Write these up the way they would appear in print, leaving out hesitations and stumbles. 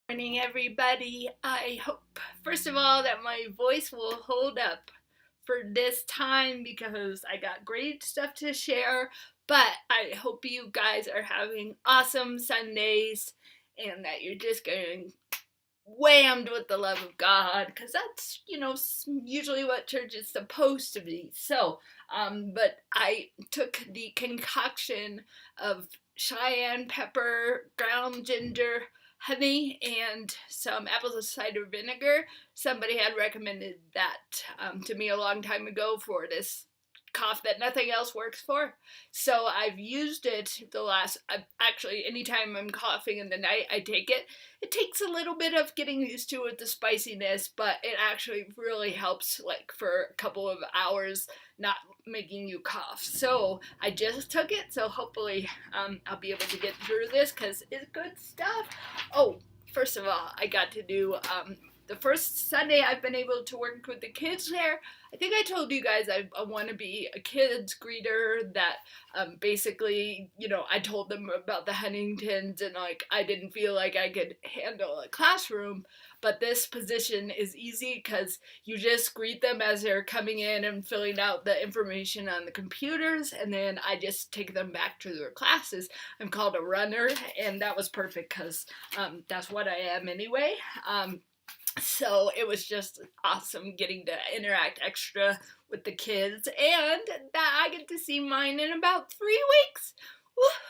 Morning, everybody. I hope, first of all, that my voice will hold up for this time because I got great stuff to share. But I hope you guys are having awesome Sundays and that you're just getting whammed with the love of God because that's, usually what church is supposed to be. But I took the concoction of cayenne pepper, ground ginger, honey, and some apple cider vinegar. Somebody had recommended that to me a long time ago for this cough that nothing else works for. So I've used it actually, anytime I'm coughing in the night, I take it. It takes a little bit of getting used to with the spiciness, but it actually really helps, like, for a couple of hours, not making you cough. So I just took it, so hopefully I'll be able to get through this because it's good stuff. Oh, first of all, I got to do the first Sunday I've been able to work with the kids there. I think I told you guys I want to be a kids greeter that basically, I told them about the Huntingtons and like I didn't feel like I could handle a classroom, but this position is easy because you just greet them as they're coming in and filling out the information on the computers, and then I just take them back to their classes. I'm called a runner, and that was perfect because that's what I am anyway. So it was just awesome getting to interact extra with the kids, and that I get to see mine in about 3 weeks.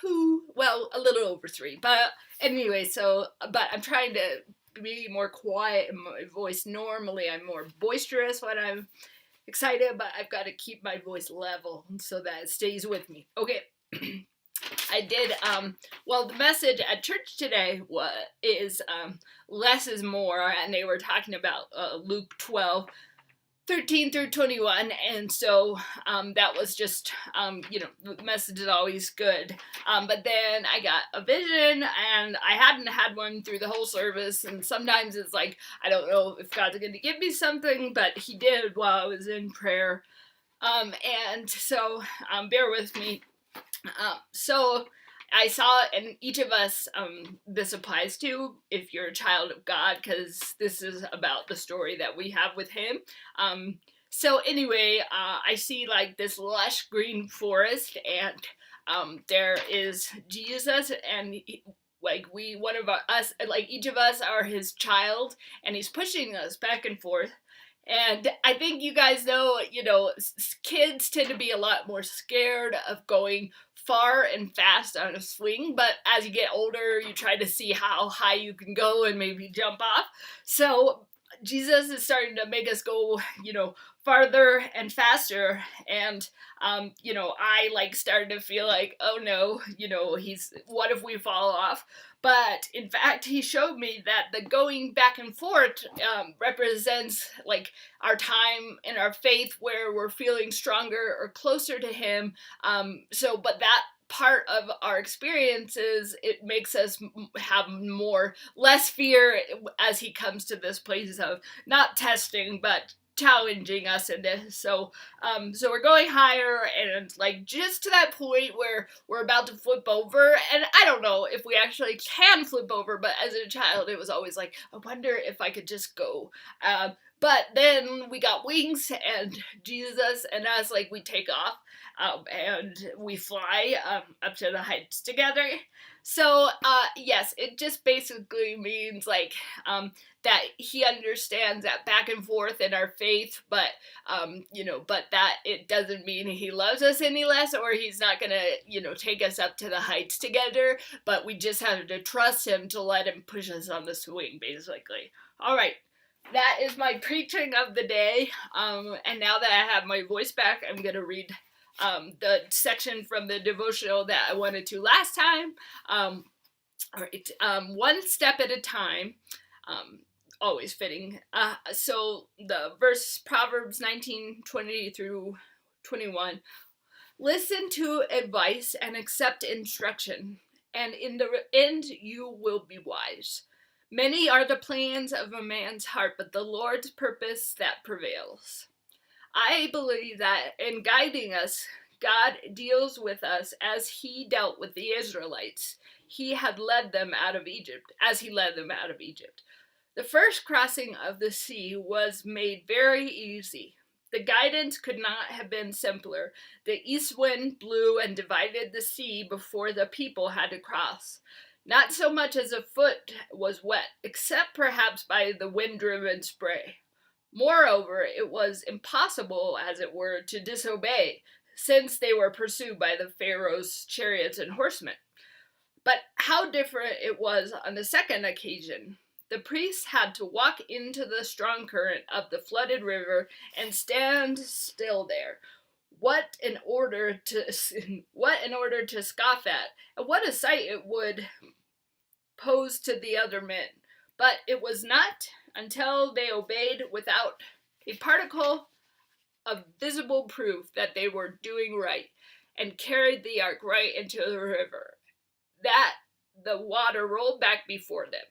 Woohoo! Well, a little over 3, but anyway, but I'm trying to be more quiet in my voice. Normally I'm more boisterous when I'm excited, but I've got to keep my voice level so that it stays with me. Okay. I did, the message at church today is less is more, and they were talking about Luke 12:13 through 21, and so that was just, the message is always good, but then I got a vision, and I hadn't had one through the whole service, and sometimes it's like, I don't know if God's going to give me something, but he did while I was in prayer, and so bear with me. So I saw, and each of us, this applies to if you're a child of God, because this is about the story that we have with him. So anyway, I see like this lush green forest, and there is Jesus, and each of us are his child, and he's pushing us back and forth. And I think you guys know, kids tend to be a lot more scared of going far and fast on a swing, but as you get older, you try to see how high you can go and maybe jump off. So Jesus is starting to make us go, farther and faster, and I started to feel like, oh no, what if we fall off? But in fact, he showed me that the going back and forth represents like our time in our faith where we're feeling stronger or closer to him. But that part of our experiences, it makes us have less fear as he comes to this place of not testing, but challenging us in this. So we're going higher, and like just to that point where we're about to flip over, and I don't know if we actually can flip over, but as a child it was always like, I wonder if I could just go. But then we got wings, and Jesus and us, like, we take off, and we fly up to the heights together. So, yes, it just basically means, like, that he understands that back and forth in our faith, but that it doesn't mean he loves us any less, or he's not gonna, take us up to the heights together, but we just have to trust him to let him push us on the swing, basically. All right. That is my preaching of the day, and now that I have my voice back, I'm going to read the section from the devotional that I wanted to last time. All right, one step at a time, always fitting. So the verse, Proverbs 19:20 through 21, listen to advice and accept instruction, and in the end you will be wise. Many are the plans of a man's heart, but the Lord's purpose that prevails. I believe that in guiding us, God deals with us as he dealt with the Israelites. he had led them out of Egypt, as he led them out of Egypt. The first crossing of the sea was made very easy. The guidance could not have been simpler. The east wind blew and divided the sea before the people had to cross. Not so much as a foot was wet, except perhaps by the wind-driven spray. Moreover, it was impossible, as it were, to disobey, since they were pursued by the Pharaoh's chariots and horsemen. But how different it was on the second occasion. The priests had to walk into the strong current of the flooded river and stand still there. What in order to scoff at, and what a sight it would pose to the other men. But it was not until they obeyed without a particle of visible proof that they were doing right and carried the ark right into the river that the water rolled back before them.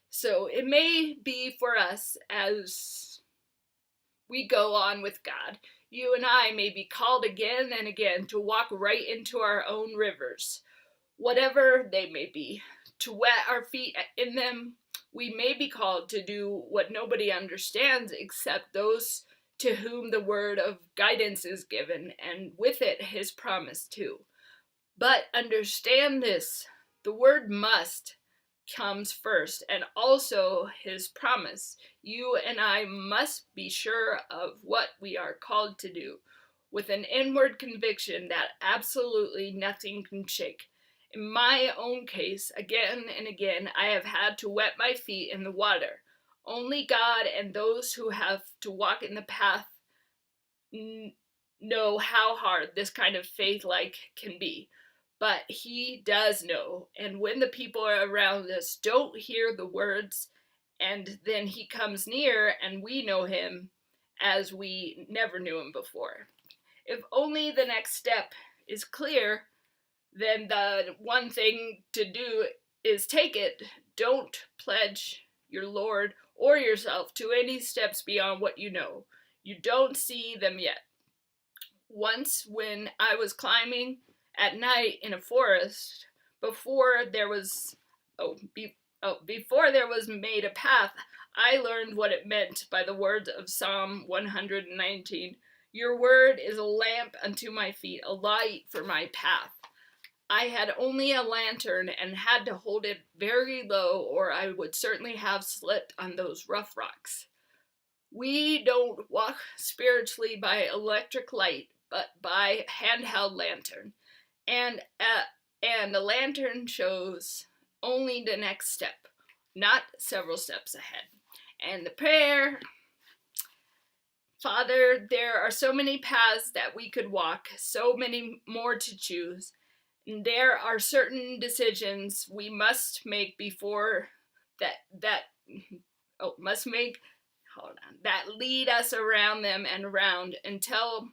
So it may be for us as we go on with God. You and I may be called again and again to walk right into our own rivers, whatever they may be, to wet our feet in them. We may be called to do what nobody understands except those to whom the word of guidance is given, and with it his promise too. But understand this, the word must comes first, and also his promise. You and I must be sure of what we are called to do, with an inward conviction that absolutely nothing can shake. In my own case, again and again, I have had to wet my feet in the water. Only God and those who have to walk in the path know how hard this kind of faith can be. But he does know, and when the people around us don't hear the words, and then he comes near and we know him as we never knew him before. If only the next step is clear, then the one thing to do is take it. Don't pledge your Lord or yourself to any steps beyond what you know. You don't see them yet. Once when I was climbing at night in a forest, before there was made a path, I learned what it meant by the words of Psalm 119. Your word is a lamp unto my feet, a light for my path. I had only a lantern and had to hold it very low, or I would certainly have slipped on those rough rocks. We don't walk spiritually by electric light, but by handheld lantern. And the lantern shows only the next step, not several steps ahead. And the prayer, Father, there are so many paths that we could walk, so many more to choose. And there are certain decisions we must make that lead us around them and around until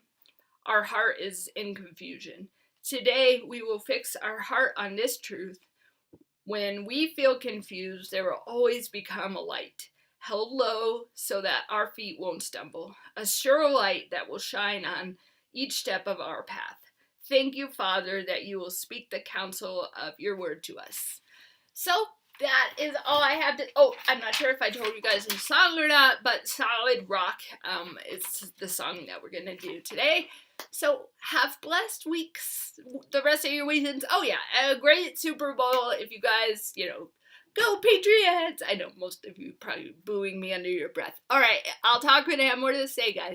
our heart is in confusion. Today, we will fix our heart on this truth. When we feel confused, there will always become a light, held low so that our feet won't stumble, a sure light that will shine on each step of our path. Thank you, Father, that you will speak the counsel of your word to us. So, that is all I have to... Oh, I'm not sure if I told you guys the song or not, but Solid Rock is the song that we're going to do today. So, have blessed weeks, the rest of your weekends. Oh, yeah, a great Super Bowl if you guys, go Patriots. I know most of you probably booing me under your breath. All right, I'll talk when I have more to say, guys.